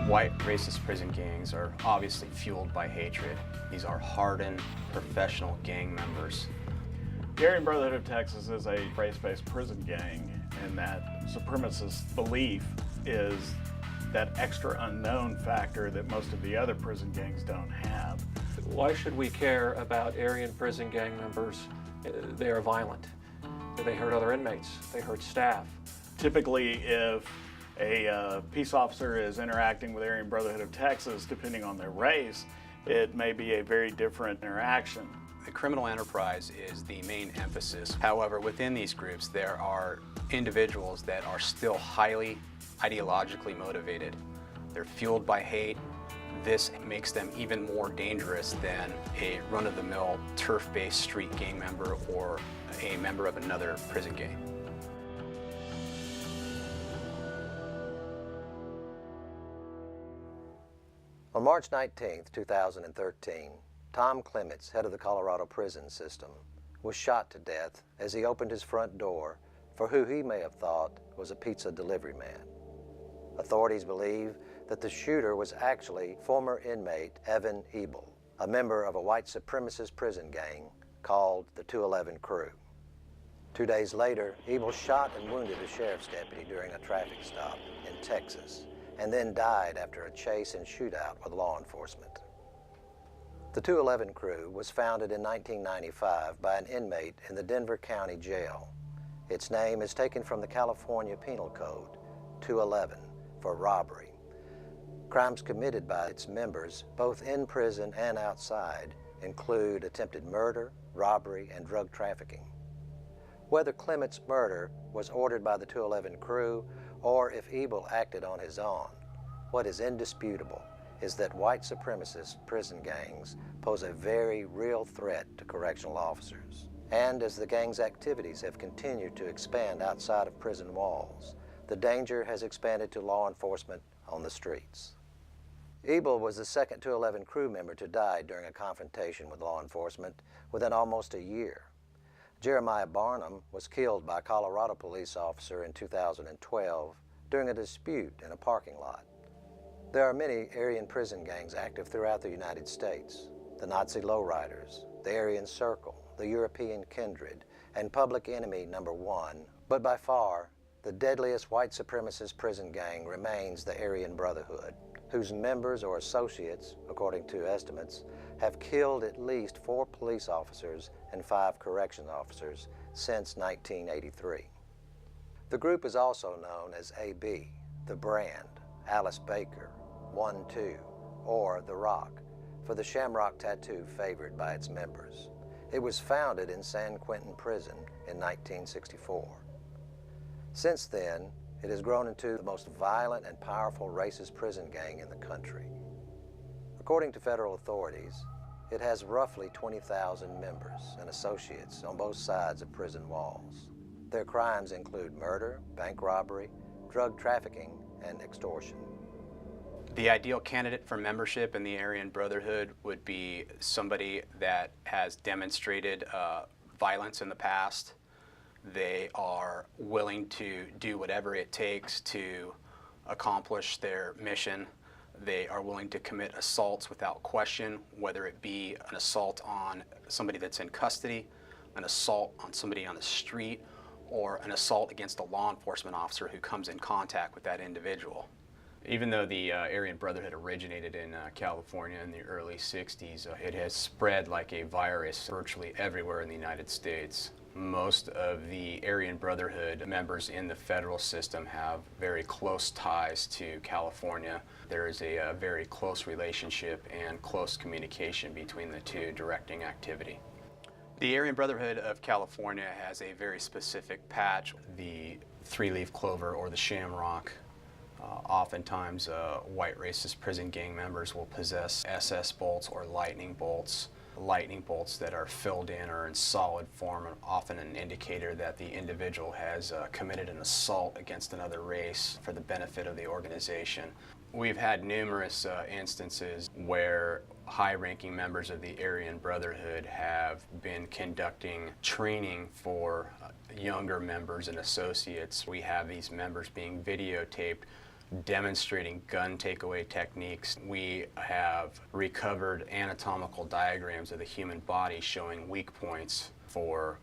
White racist prison gangs are obviously fueled by hatred. These are hardened, professional gang members. The Aryan Brotherhood of Texas is a race-based prison gang, and that supremacist belief is that extra unknown factor that most of the other prison gangs don't have. Why should we care about Aryan prison gang members? They are violent. They hurt other inmates. They hurt staff. Typically, if a peace officer is interacting with Aryan Brotherhood of Texas, depending on their race, it may be a very different interaction. The criminal enterprise is the main emphasis. However, within these groups, there are individuals that are still highly ideologically motivated. They're fueled by hate. This makes them even more dangerous than a run-of-the-mill turf-based street gang member or a member of another prison gang. On March 19, 2013, Tom Clements, head of the Colorado prison system, was shot to death as he opened his front door for who he may have thought was a pizza delivery man. Authorities believe that the shooter was actually former inmate Evan Ebel, a member of a white supremacist prison gang called the 211 Crew. 2 days later, Ebel shot and wounded a sheriff's deputy during a traffic stop in Texas, and then died after a chase and shootout with law enforcement. The 211 Crew was founded in 1995 by an inmate in the Denver County Jail. Its name is taken from the California Penal Code 211 for robbery. Crimes committed by its members, both in prison and outside, include attempted murder, robbery, and drug trafficking. Whether Clements' murder was ordered by the 211 Crew or if Ebel acted on his own, what is indisputable is that white supremacist prison gangs pose a very real threat to correctional officers. And as the gang's activities have continued to expand outside of prison walls, the danger has expanded to law enforcement on the streets. Ebel was the second 211 Crew member to die during a confrontation with law enforcement within almost a year. Jeremiah Barnum was killed by a Colorado police officer in 2012 during a dispute in a parking lot. There are many Aryan prison gangs active throughout the United States. The Nazi Lowriders, the Aryan Circle, the European Kindred, and Public Enemy Number 1, but by far, the deadliest white supremacist prison gang remains the Aryan Brotherhood, whose members or associates, according to estimates, have killed at least 4 police officers and 5 corrections officers since 1983. The group is also known as AB, The Brand, Alice Baker, 1-2, or The Rock, for the shamrock tattoo favored by its members. It was founded in San Quentin Prison in 1964. Since then, it has grown into the most violent and powerful racist prison gang in the country. According to federal authorities, it has roughly 20,000 members and associates on both sides of prison walls. Their crimes include murder, bank robbery, drug trafficking, and extortion. The ideal candidate for membership in the Aryan Brotherhood would be somebody that has demonstrated violence in the past. They are willing to do whatever it takes to accomplish their mission. They are willing to commit assaults without question, whether it be an assault on somebody that's in custody, an assault on somebody on the street, or an assault against a law enforcement officer who comes in contact with that individual. Even though the Aryan Brotherhood originated in California in the early 60s, it has spread like a virus virtually everywhere in the United States. Most of the Aryan Brotherhood members in the federal system have very close ties to California. There is a very close relationship and close communication between the two directing activity. The Aryan Brotherhood of California has a very specific patch, the 3-leaf clover or the shamrock. Oftentimes, white racist prison gang members will possess SS bolts or lightning bolts that are filled in or in solid form, and often an indicator that the individual has committed an assault against another race for the benefit of the organization. We've had numerous instances where high-ranking members of the Aryan Brotherhood have been conducting training for younger members and associates. We have these members being videotaped demonstrating gun takeaway techniques. We have recovered anatomical diagrams of the human body showing weak points for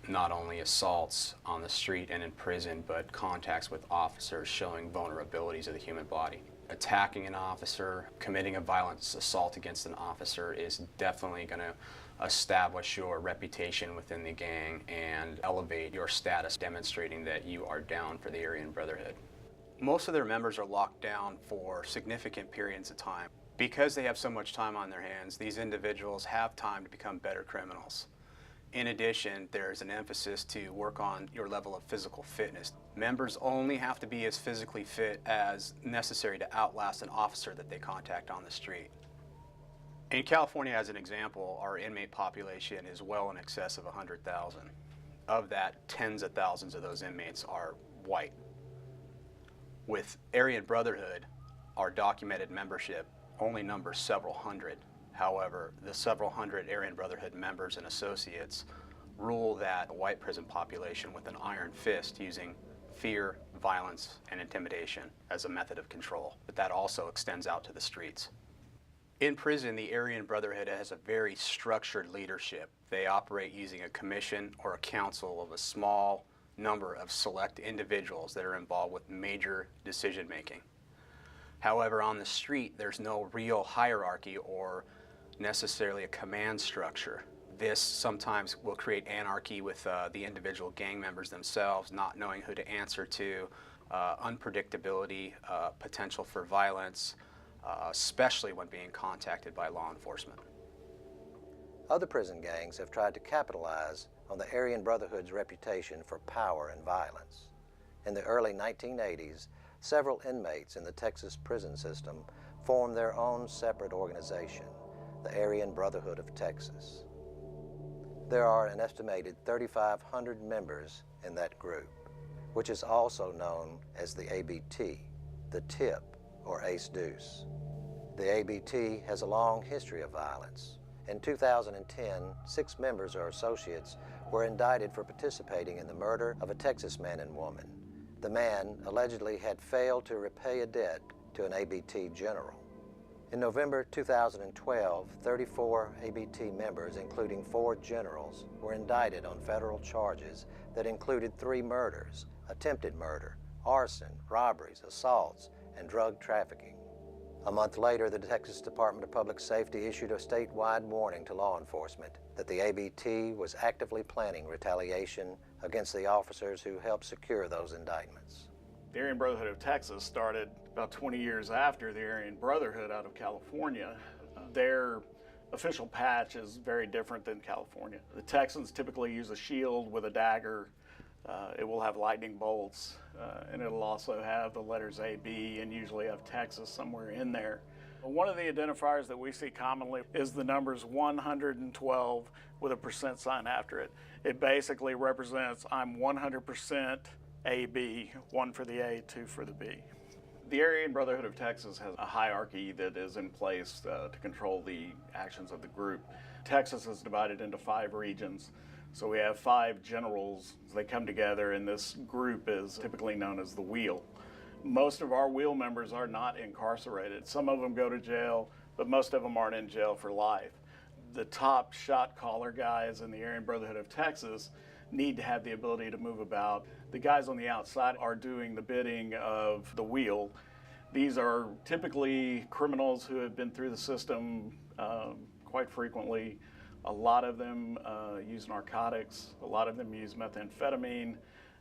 not only assaults on the street and in prison, but contacts with officers showing vulnerabilities of the human body. Attacking an officer, committing a violent assault against an officer is definitely going to establish your reputation within the gang and elevate your status, demonstrating that you are down for the Aryan Brotherhood. Most of their members are locked down for significant periods of time. Because they have so much time on their hands, these individuals have time to become better criminals. In addition, there's an emphasis to work on your level of physical fitness. Members only have to be as physically fit as necessary to outlast an officer that they contact on the street. In California, as an example, our inmate population is well in excess of 100,000. Of that, tens of thousands of those inmates are white. With Aryan Brotherhood, our documented membership only numbers several hundred. However, the several hundred Aryan Brotherhood members and associates rule that white prison population with an iron fist, using fear, violence, and intimidation as a method of control. But that also extends out to the streets. In prison, the Aryan Brotherhood has a very structured leadership. They operate using a commission or a council of a small number of select individuals that are involved with major decision making. However, on the street, there's no real hierarchy or necessarily a command structure. This sometimes will create anarchy with the individual gang members themselves, not knowing who to answer to, unpredictability, potential for violence, especially when being contacted by law enforcement. Other prison gangs have tried to capitalize on the Aryan Brotherhood's reputation for power and violence. In the early 1980s, several inmates in the Texas prison system formed their own separate organization, the Aryan Brotherhood of Texas. There are an estimated 3,500 members in that group, which is also known as the ABT, the Tip, or Ace Deuce. The ABT has a long history of violence. In 2010, 6 members or associates were indicted for participating in the murder of a Texas man and woman. The man allegedly had failed to repay a debt to an ABT general. In November 2012, 34 ABT members, including 4 generals, were indicted on federal charges that included 3 murders, attempted murder, arson, robberies, assaults, and drug trafficking. A month later, the Texas Department of Public Safety issued a statewide warning to law enforcement that the ABT was actively planning retaliation against the officers who helped secure those indictments. The Aryan Brotherhood of Texas started about 20 years after the Aryan Brotherhood out of California. Their official patch is very different than California. The Texans typically use a shield with a dagger. It will have lightning bolts, and it'll also have the letters AB and usually have Texas somewhere in there. One of the identifiers that we see commonly is the numbers 112 with a % sign after it. It basically represents I'm 100% AB, 1 for the A, 2 for the B. The Aryan Brotherhood of Texas has a hierarchy that is in place to control the actions of the group. Texas is divided into 5 regions. So we have 5 generals. They come together, and this group is typically known as the Wheel. Most of our Wheel members are not incarcerated. Some of them go to jail, but most of them aren't in jail for life. The top shot caller guys in the Aryan Brotherhood of Texas need to have the ability to move about. The guys on the outside are doing the bidding of the Wheel. These are typically criminals who have been through the system quite frequently. A lot of them use narcotics, a lot of them use methamphetamine,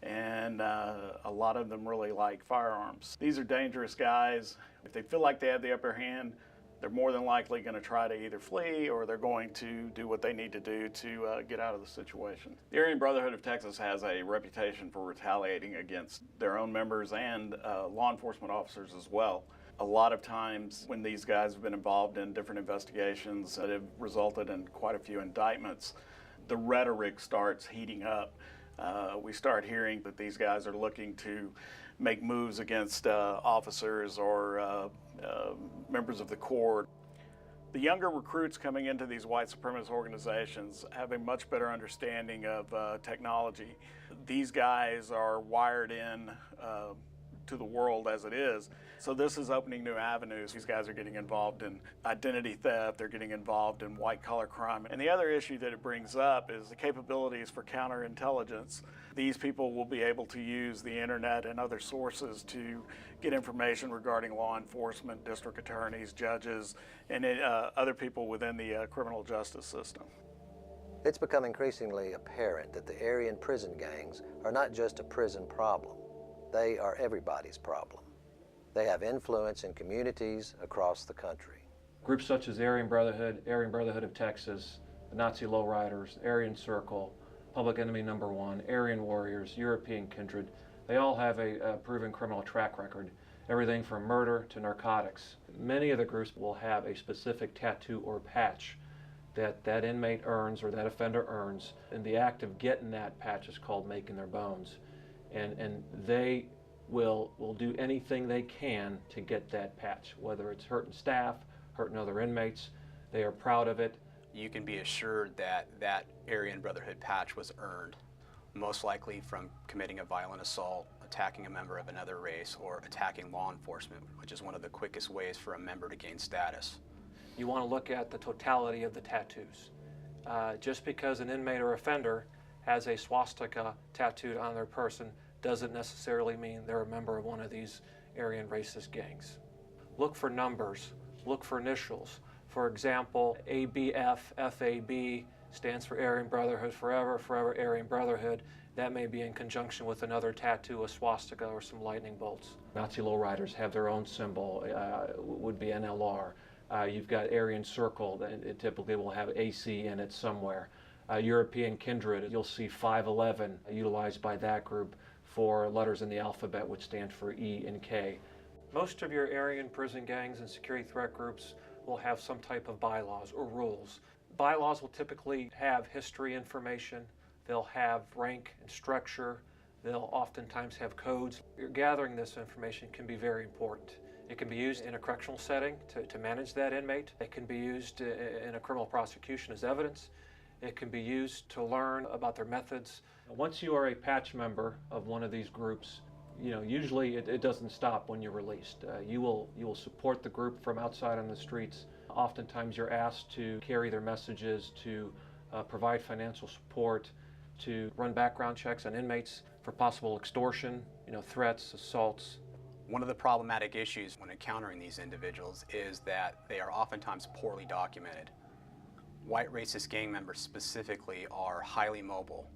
and a lot of them really like firearms. These are dangerous guys. If they feel like they have the upper hand, they're more than likely going to try to either flee or they're going to do what they need to do to get out of the situation. The Aryan Brotherhood of Texas has a reputation for retaliating against their own members and law enforcement officers as well. A lot of times when these guys have been involved in different investigations that have resulted in quite a few indictments, the rhetoric starts heating up. We start hearing that these guys are looking to make moves against officers or members of the court. The younger recruits coming into these white supremacist organizations have a much better understanding of technology. These guys are wired in to the world as it is. So this is opening new avenues. These guys are getting involved in identity theft, they're getting involved in white-collar crime. And the other issue that it brings up is the capabilities for counterintelligence. These people will be able to use the internet and other sources to get information regarding law enforcement, district attorneys, judges, and other people within the criminal justice system. It's become increasingly apparent that the Aryan prison gangs are not just a prison problem. They are everybody's problem. They have influence in communities across the country. Groups such as Aryan Brotherhood of Texas, the Nazi Lowriders, Aryan Circle, Public Enemy Number One, Aryan Warriors, European Kindred, they all have a proven criminal track record, everything from murder to narcotics. Many of the groups will have a specific tattoo or patch that inmate earns or that offender earns, and the act of getting that patch is called making their bones. And they will do anything they can to get that patch, whether it's hurting staff, hurting other inmates. They are proud of it. You can be assured that that Aryan Brotherhood patch was earned, most likely from committing a violent assault, attacking a member of another race, or attacking law enforcement, which is one of the quickest ways for a member to gain status. You want to look at the totality of the tattoos. Just because an inmate or offender has a swastika tattooed on their person doesn't necessarily mean they're a member of one of these Aryan racist gangs. Look for numbers, look for initials. For example, ABF, FAB stands for Aryan Brotherhood Forever, Forever Aryan Brotherhood. That may be in conjunction with another tattoo, a swastika or some lightning bolts. Nazi lowriders have their own symbol, would be NLR. You've got Aryan Circle, and it typically will have AC in it somewhere. European Kindred, you'll see 511 utilized by that group for letters in the alphabet, which stand for E and K. Most of your Aryan prison gangs and security threat groups will have some type of bylaws or rules. Bylaws will typically have history information, they'll have rank and structure, they'll oftentimes have codes. Gathering this information can be very important. It can be used in a correctional setting to manage that inmate. It can be used in a criminal prosecution as evidence. It can be used to learn about their methods. Once you are a patch member of one of these groups, usually it doesn't stop when you're released. You will support the group from outside on the streets. Oftentimes you're asked to carry their messages, to provide financial support, to run background checks on inmates for possible extortion, threats, assaults. One of the problematic issues when encountering these individuals is that they are oftentimes poorly documented. White racist gang members specifically are highly mobile.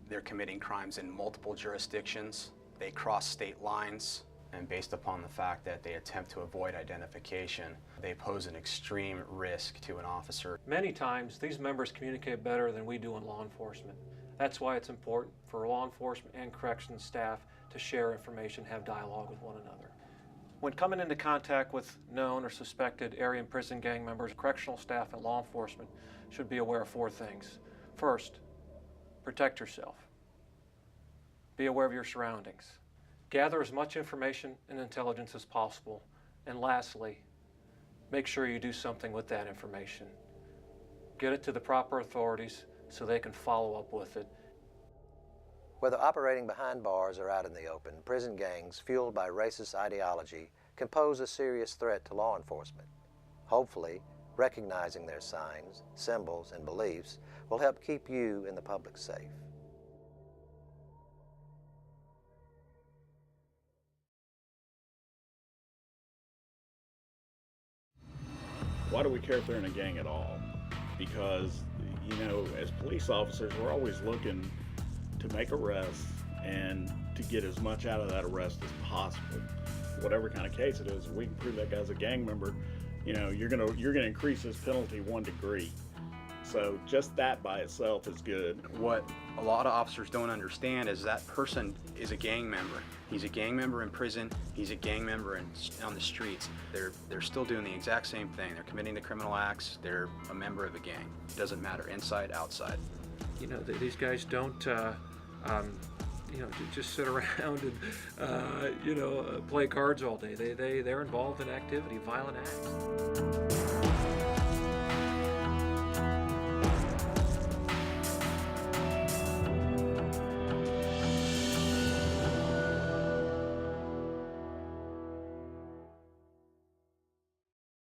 They're committing crimes in multiple jurisdictions. They cross state lines, and based upon the fact that they attempt to avoid identification, they pose an extreme risk to an officer. Many times, these members communicate better than we do in law enforcement. That's why it's important for law enforcement and corrections staff to share information, have dialogue with one another. When coming into contact with known or suspected Aryan prison gang members, correctional staff and law enforcement should be aware of 4 things. First, protect yourself. Be aware of your surroundings. Gather as much information and intelligence as possible. And lastly, make sure you do something with that information. Get it to the proper authorities so they can follow up with it. Whether operating behind bars or out in the open, prison gangs fueled by racist ideology can pose a serious threat to law enforcement. Hopefully, recognizing their signs, symbols, and beliefs will help keep you and the public safe. Why do we care if they're in a gang at all? Because, as police officers, we're always looking to make arrests and to get as much out of that arrest as possible. Whatever kind of case it is, if we can prove that guy's a gang member, you're gonna increase his penalty 1 degree. So just that by itself is good. What a lot of officers don't understand is that person is a gang member. He's a gang member in prison, he's a gang member on the streets. They're still doing the exact same thing. They're committing the criminal acts, they're a member of a gang. It doesn't matter, inside, outside. These guys don't just sit around and play cards all day. They're involved in activity, violent acts.